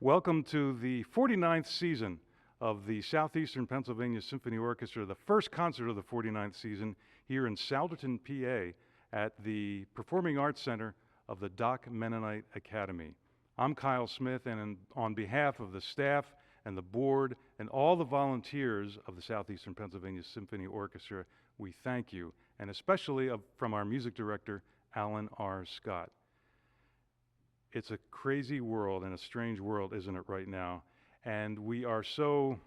Welcome to the 49th season of the Southeastern Pennsylvania Symphony Orchestra, the first concert of the 49th season here in Souderton, PA, at the Performing Arts Center of the Doc Mennonite Academy. I'm Kyle Smith, and on behalf of the staff and the board and all the volunteers of the Southeastern Pennsylvania Symphony Orchestra, we thank you, and especially from our music director, Alan R. Scott. It's a crazy world and a strange world, isn't it, right now? And we are so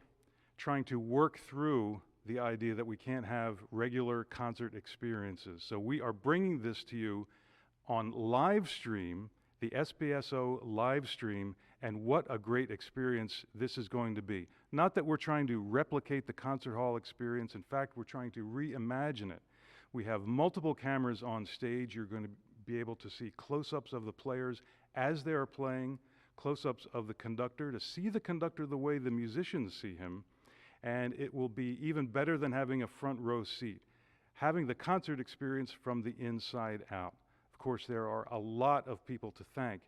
trying to work through the idea that we can't have regular concert experiences. So we are bringing this to you on live stream, the SPSO live stream, and what a great experience this is going to be. Not that we're trying to replicate the concert hall experience. In fact, we're trying to reimagine it. We have multiple cameras on stage. You're going to be able to see close-ups of the players as they are playing, close-ups of the conductor, to see the conductor the way the musicians see him, and it will be even better than having a front row seat, having the concert experience from the inside out. Of course, there are a lot of people to thank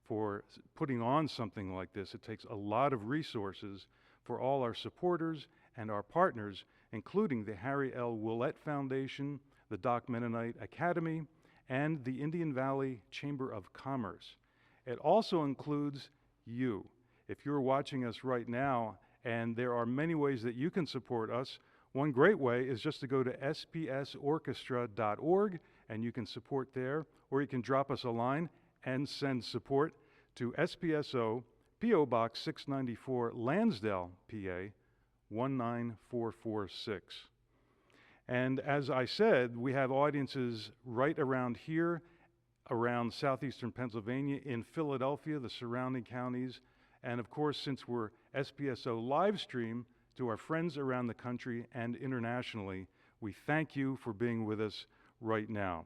for putting on something like this. It takes a lot of resources for all our supporters and our partners, including the Harry L. Willett Foundation, the Doc Mennonite Academy, and the Indian Valley Chamber of Commerce. It also includes you. If you're watching us right now, and there are many ways that you can support us, one great way is just to go to spsorchestra.org, and you can support there, or you can drop us a line and send support to SPSO, P.O. Box 694, Lansdale, PA, 19446. And as I said, we have audiences right around here, around southeastern Pennsylvania, in Philadelphia, the surrounding counties, and of course, since we're SPSO live stream to our friends around the country and internationally, we thank you for being with us right now.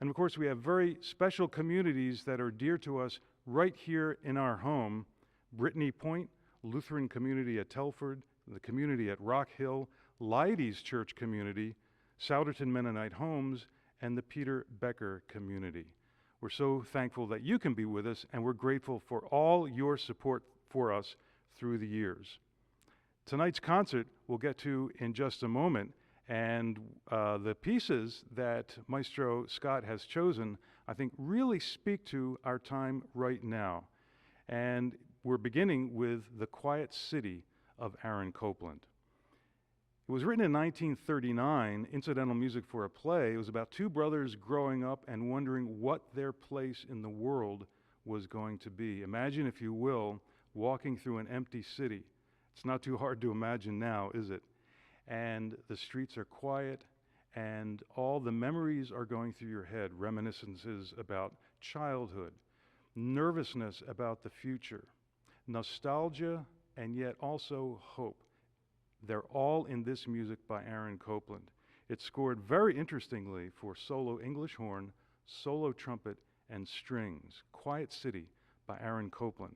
And of course, we have very special communities that are dear to us right here in our home: Brittany Point, Lutheran community at Telford, the community at Rock Hill, Leidy's Church community, Souderton Mennonite Homes, and the Peter Becker community. We're so thankful that you can be with us, and we're grateful for all your support for us through the years. Tonight's concert we'll get to in just a moment, and the pieces that Maestro Scott has chosen, I think, really speak to our time right now. And we're beginning with The Quiet City of Aaron Copland. It was written in 1939, incidental music for a play. It was about two brothers growing up and wondering what their place in the world was going to be. Imagine, if you will, walking through an empty city. It's not too hard to imagine now, is it? And the streets are quiet, and all the memories are going through your head, reminiscences about childhood, nervousness about the future, nostalgia, and yet also hope. They're all in this music by Aaron Copland. It's scored very interestingly for solo English horn, solo trumpet, and strings. Quiet City by Aaron Copland.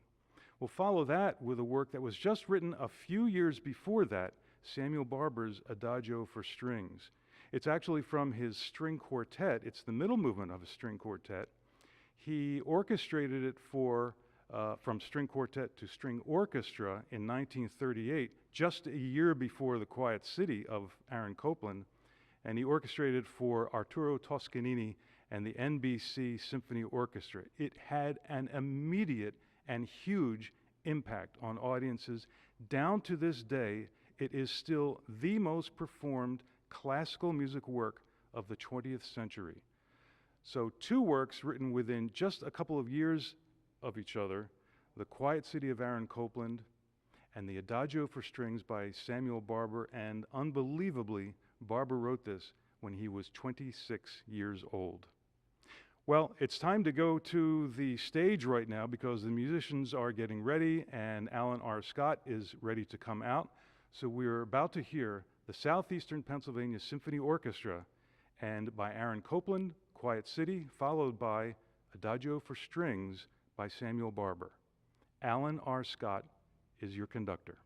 We'll follow that with a work that was just written a few years before that, Samuel Barber's Adagio for Strings. It's actually from his string quartet. It's the middle movement of a string quartet. He orchestrated it from string quartet to string orchestra in 1938, just a year before The Quiet City of Aaron Copland, and he orchestrated for Arturo Toscanini and the NBC Symphony Orchestra. It had an immediate and huge impact on audiences. Down to this day, it is still the most performed classical music work of the 20th century. So two works written within just a couple of years of each other: The Quiet City of Aaron Copland and the Adagio for Strings by Samuel Barber. And unbelievably, Barber wrote this when he was 26 years old. Well, it's time to go to the stage right now because the musicians are getting ready and Alan R. Scott is ready to come out. So we're about to hear the Southeastern Pennsylvania Symphony Orchestra, and by Aaron Copland, Quiet City, followed by Adagio for Strings by Samuel Barber. Alan R. Scott is your conductor.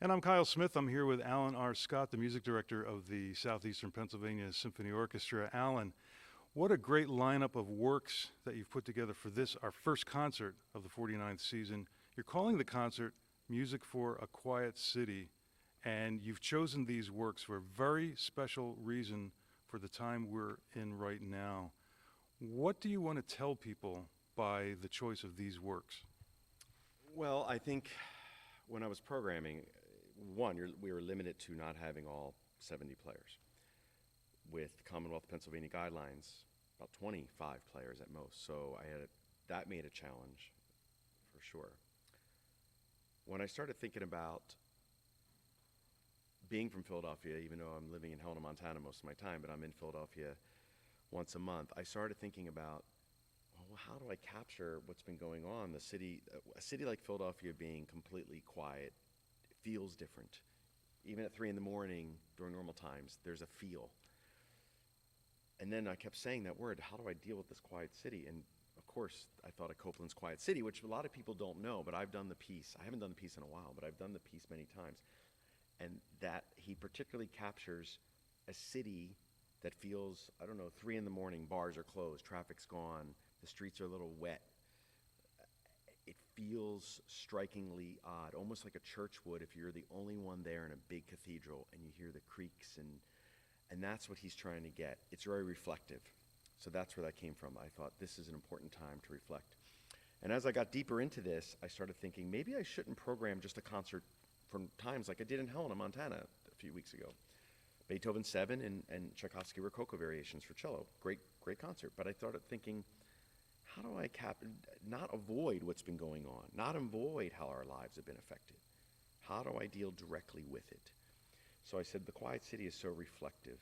And I'm Kyle Smith. I'm here with Alan R. Scott, the music director of the Southeastern Pennsylvania Symphony Orchestra. Alan, what a great lineup of works that you've put together for this, our first concert of the 49th season. You're calling the concert Music for a Quiet City, and you've chosen these works for a very special reason for the time we're in right now. What do you want to tell people by the choice of these works? Well, I think when I was programming, we were limited to not having all 70 players. With Commonwealth Pennsylvania guidelines, about 25 players at most. So that made a challenge for sure. When I started thinking about being from Philadelphia, even though I'm living in Helena, Montana most of my time, but I'm in Philadelphia once a month, I started thinking about, well, how do I capture what's been going on? A city like Philadelphia being completely quiet feels different. Even at 3 in the morning during normal times, there's a feel. And then I kept saying that word, how do I deal with this quiet city? And of course, I thought of Copland's Quiet City, which a lot of people don't know, but I've done the piece. I haven't done the piece in a while, but I've done the piece many times. And that he particularly captures a city that feels, 3 in the morning, bars are closed, traffic's gone, the streets are a little wet. It feels strikingly odd, almost like a church would if you're the only one there in a big cathedral and you hear the creaks, and that's what he's trying to get. It's very reflective. So that's where that came from. I thought this is an important time to reflect. And as I got deeper into this, I started thinking maybe I shouldn't program just a concert from times like I did in Helena, Montana a few weeks ago. Beethoven 7 and Tchaikovsky Rococo Variations for cello. Great concert. But I started thinking, how do I not avoid what's been going on, not avoid how our lives have been affected? How do I deal directly with it? So I said, the Quiet City is so reflective.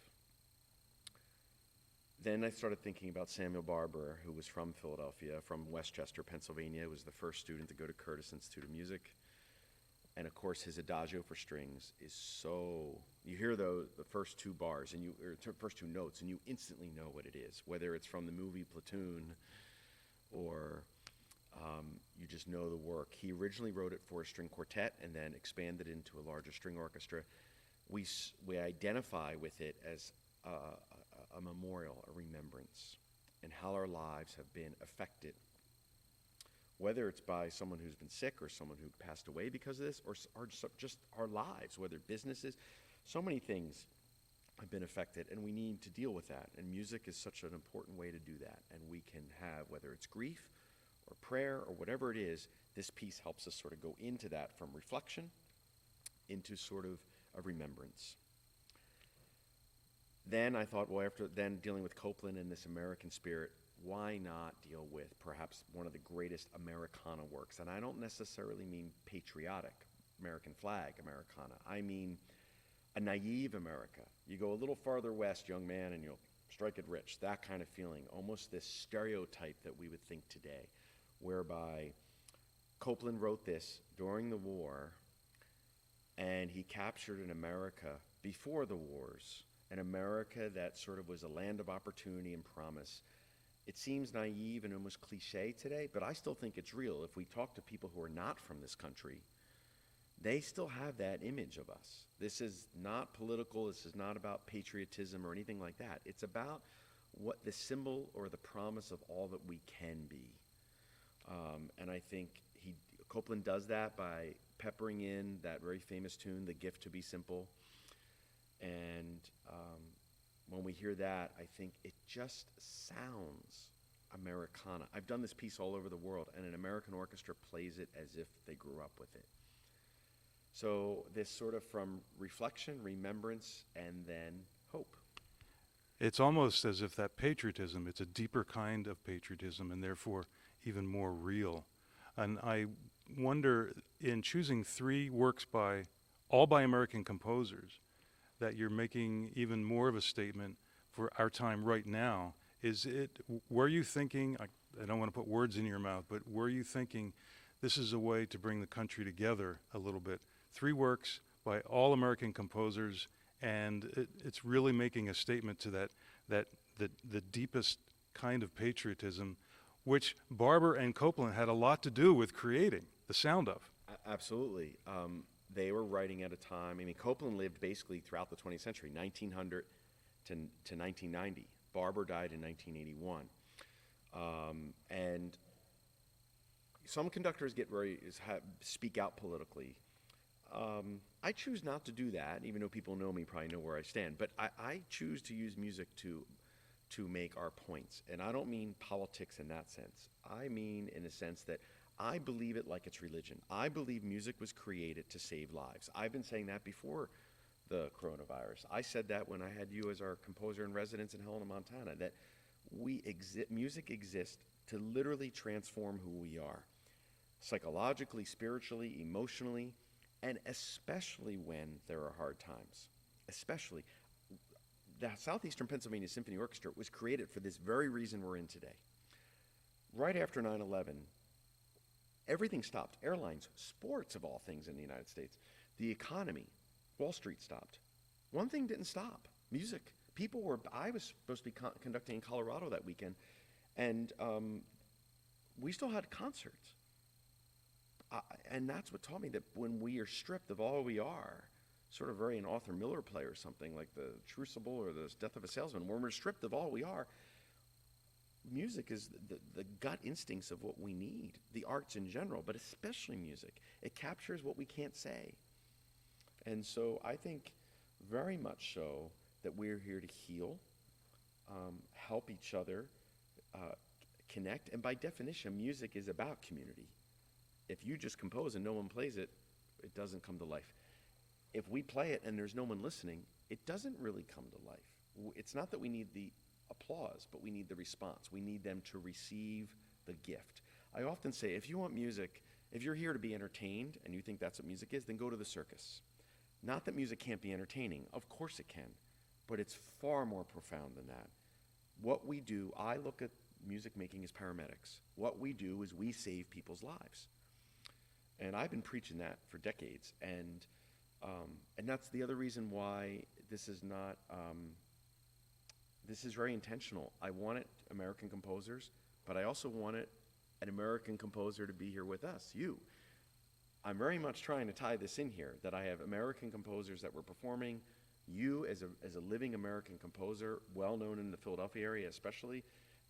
Then I started thinking about Samuel Barber, who was from Philadelphia, from Westchester, Pennsylvania, was the first student to go to Curtis Institute of Music. And of course, his Adagio for strings is so, you hear the first 2 bars, first 2 notes, and you instantly know what it is, whether it's from the movie Platoon or you just know the work. He originally wrote it for a string quartet and then expanded into a larger string orchestra. We identify with it as a memorial, a remembrance, and how our lives have been affected, whether it's by someone who's been sick or someone who passed away because of this, or just our lives, whether businesses. So many things have been affected, and we need to deal with that. And music is such an important way to do that. And we can have, whether it's grief or prayer or whatever it is, this piece helps us sort of go into that from reflection into sort of a remembrance. Then I thought, well, after then dealing with Copland and this American spirit, why not deal with perhaps one of the greatest Americana works? And I don't necessarily mean patriotic, American flag Americana. I mean a naive America. You go a little farther west, young man, and you'll strike it rich. That kind of feeling, almost this stereotype that we would think today, whereby Copland wrote this during the war, and he captured an America before the wars, an America that sort of was a land of opportunity and promise. It seems naive and almost cliche today, but I still think it's real. If we talk to people who are not from this country, they still have that image of us. This is not political. This is not about patriotism or anything like that. It's about what the symbol or the promise of all that we can be. And I think Copland does that by peppering in that very famous tune, The Gift to Be Simple. And when we hear that, I think it just sounds Americana. I've done this piece all over the world, and an American orchestra plays it as if they grew up with it. So this sort of from reflection, remembrance, and then hope. It's almost as if that patriotism, it's a deeper kind of patriotism and therefore even more real. And I wonder, in choosing 3 works all by American composers, that you're making even more of a statement for our time right now. Were you thinking, I don't want to put words in your mouth, but were you thinking this is a way to bring the country together a little bit? 3 works by all American composers, and it's really making a statement to the deepest kind of patriotism, which Barber and Copland had a lot to do with creating the sound of. Absolutely. They were writing at a time, I mean, Copeland lived basically throughout the 20th century, 1900 to 1990. Barber died in 1981. And some conductors speak out politically. I choose not to do that, even though people know me, probably know where I stand. But I choose to use music to make our points. And I don't mean politics in that sense. I mean in the sense that I believe it like it's religion. I believe music was created to save lives. I've been saying that before the coronavirus. I said that when I had you as our composer in residence in Helena, Montana, that music exists to literally transform who we are, psychologically, spiritually, emotionally, and especially when there are hard times. Especially, the Southeastern Pennsylvania Symphony Orchestra was created for this very reason we're in today. Right after 9/11, everything stopped. Airlines, sports of all things in the United States, the economy, Wall Street stopped. One thing didn't stop: music. I was supposed to be conducting in Colorado that weekend, and we still had concerts. And that's what taught me that when we are stripped of all we are, sort of very an Arthur Miller play or something like The Crucible or The Death of a Salesman, when we're stripped of all we are, music is the gut instincts of what we need, the arts in general, but especially music. It captures what we can't say. And so I think very much so that we're here to heal, help each other, connect. And by definition, music is about community. If you just compose and no one plays it, it doesn't come to life. If we play it and there's no one listening, it doesn't really come to life. It's not that we need the applause, but we need the response. We need them to receive the gift. I often say, if you want music, if you're here to be entertained and you think that's what music is, then go to the circus. Not that music can't be entertaining. Of course it can. But it's far more profound than that. What we do, I look at music making as paramedics. What we do is we save people's lives. And I've been preaching that for decades. And that's the other reason why this is not, this is very intentional. I wanted American composers, but I also wanted an American composer to be here with us, you. I'm very much trying to tie this in here, that I have American composers that were performing, you as a living American composer, well known in the Philadelphia area especially.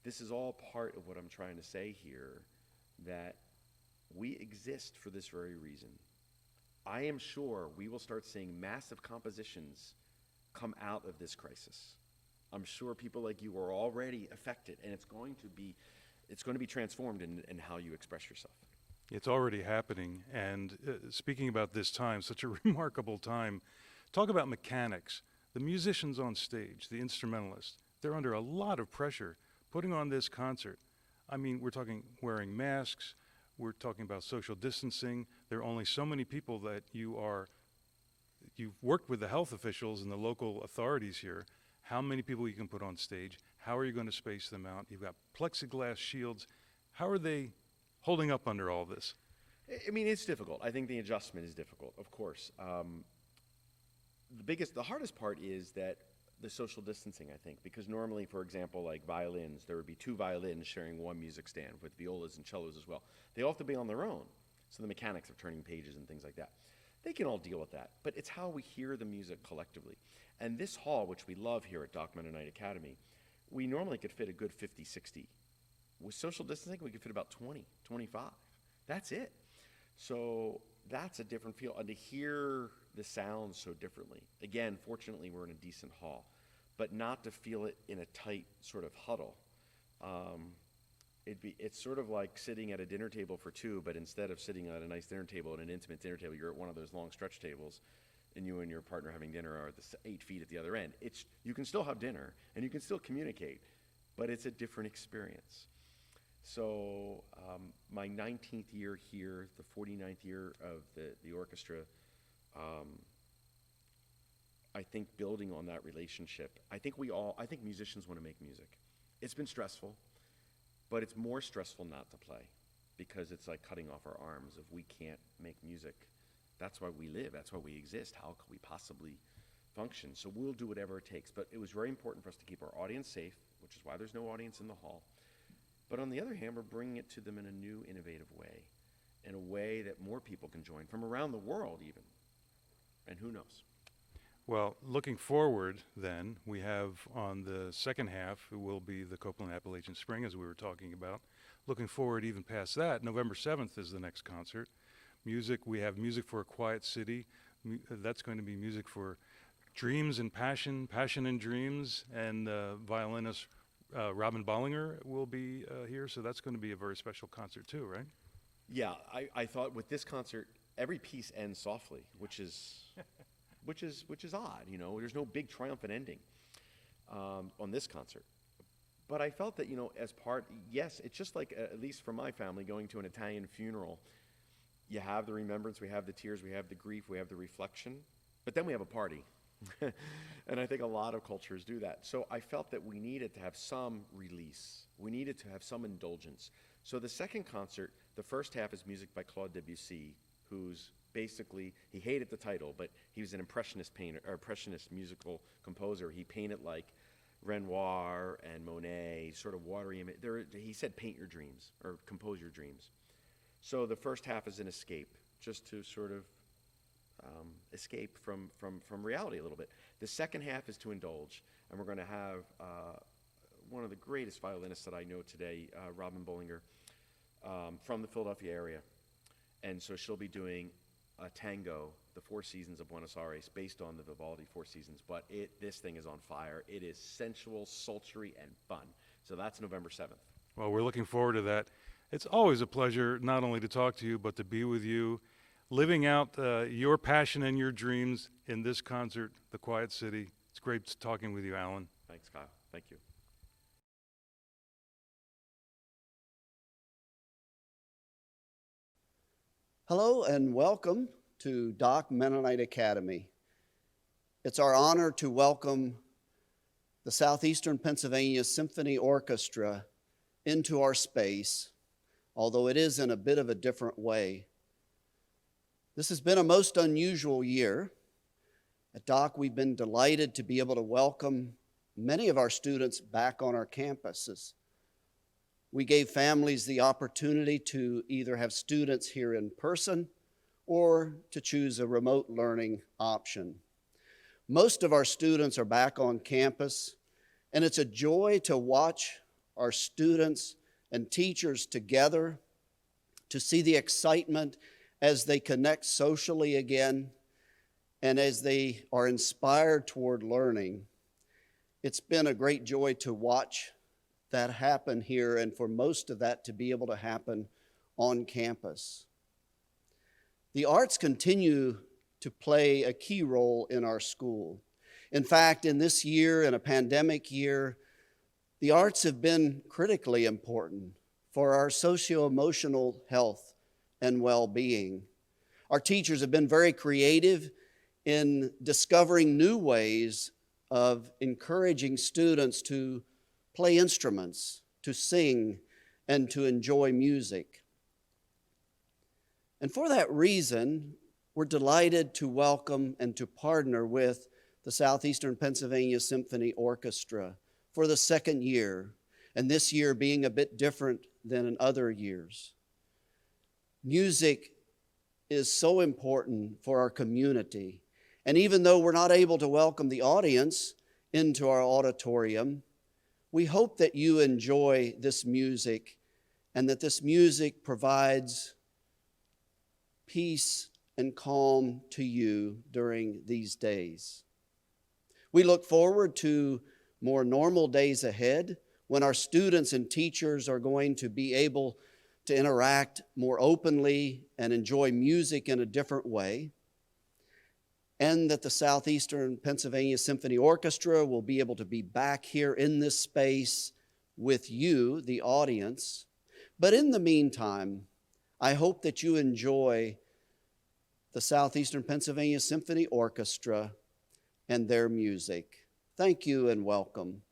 This is all part of what I'm trying to say here, that we exist for this very reason. I am sure we will start seeing massive compositions come out of this crisis. I'm sure people like you are already affected, and it's going to be transformed in how you express yourself. It's already happening. And speaking about this time, such a remarkable time, talk about mechanics. The musicians on stage, the instrumentalists, they're under a lot of pressure putting on this concert. I mean, we're talking wearing masks, we're talking about social distancing. There are only so many people that you've worked with the health officials and the local authorities here, how many people you can put on stage, how are you going to space them out? You've got plexiglass shields. How are they holding up under all this? I mean, it's difficult. I think the adjustment is difficult, of course. The hardest part is that the social distancing, I think, because normally, for example, like violins, there would be two violins sharing one music stand with violas and cellos as well. They all have to be on their own. So the mechanics of turning pages and things like that. They can all deal with that, but it's how we hear the music collectively. And this hall, which we love here at Doc Mennonite Academy, we normally could fit a good 50, 60. With social distancing, we could fit about 20, 25. That's it. So that's a different feel. And to hear the sounds so differently. Again, fortunately, we're in a decent hall. But not to feel it in a tight sort of huddle. It's sort of like sitting at a dinner table for two, but instead of sitting at a nice dinner table, at an intimate dinner table, you're at one of those long stretch tables, and you and your partner having dinner are at the 8 feet at the other end. You can still have dinner, and you can still communicate, but it's a different experience. So my 19th year here, the 49th year of the orchestra, I think building on that relationship, I think musicians want to make music. It's been stressful, but it's more stressful not to play, because it's like cutting off our arms if we can't make music. That's why we live, that's why we exist. How could we possibly function? So we'll do whatever it takes, but it was very important for us to keep our audience safe, which is why there's no audience in the hall. But on the other hand, we're bringing it to them in a new, innovative way, in a way that more people can join, from around the world even. and who knows? Well, looking forward then, we have on the second half, it will be the Copeland Appalachian Spring, as we were talking about. Looking forward even past that, November 7th is the next concert. Music, we have Music for a Quiet City. That's going to be music for dreams and passion, passion and dreams, and violinist Robin Bollinger will be here, so that's going to be a very special concert too, right? Yeah, I thought with this concert, every piece ends softly, which is odd. You know, there's no big triumphant ending on this concert. But I felt that, you know, as part, yes, it's just like, at least for my family, going to an Italian funeral. You have the remembrance, we have the tears, we have the grief, we have the reflection, but then we have a party. And I think a lot of cultures do that. So I felt that we needed to have some release. We needed to have some indulgence. So the second concert, the first half is music by Claude Debussy, who's basically, he hated the title, but he was an impressionist painter, or impressionist musical composer. He painted like Renoir and Monet, sort of watery image. He said, paint your dreams, or compose your dreams. So the first half is an escape, just to sort of escape from reality a little bit. The second half is to indulge, and we're going to have one of the greatest violinists that I know today, Robin Bollinger, from the Philadelphia area. And so she'll be doing a tango, the Four Seasons of Buenos Aires, based on the Vivaldi Four Seasons. But this thing is on fire. It is sensual, sultry, and fun. So that's November 7th. Well, we're looking forward to that. It's always a pleasure not only to talk to you, but to be with you, living out your passion and your dreams in this concert, The Quiet City. It's great talking with you, Alan. Thanks, Kyle. Thank you. Hello and welcome to Dock Mennonite Academy. It's our honor to welcome the Southeastern Pennsylvania Symphony Orchestra into our space, although it is in a bit of a different way. This has been a most unusual year. At Dock, we've been delighted to be able to welcome many of our students back on our campuses. We gave families the opportunity to either have students here in person or to choose a remote learning option. Most of our students are back on campus, and it's a joy to watch our students and teachers together, to see the excitement as they connect socially again and as they are inspired toward learning. It's been a great joy to watch that happen here, and for most of that to be able to happen on campus. The arts continue to play a key role in our school. In fact, in this year, in a pandemic year, the arts have been critically important for our socio-emotional health and well-being. Our teachers have been very creative in discovering new ways of encouraging students to play instruments, to sing, and to enjoy music. And for that reason, we're delighted to welcome and to partner with the Southeastern Pennsylvania Symphony Orchestra for the second year, and this year being a bit different than in other years. Music is so important for our community, and even though we're not able to welcome the audience into our auditorium, we hope that you enjoy this music and that this music provides peace and calm to you during these days. We look forward to more normal days ahead when our students and teachers are going to be able to interact more openly and enjoy music in a different way, and that the Southeastern Pennsylvania Symphony Orchestra will be able to be back here in this space with you, the audience. But in the meantime, I hope that you enjoy the Southeastern Pennsylvania Symphony Orchestra and their music. Thank you and welcome.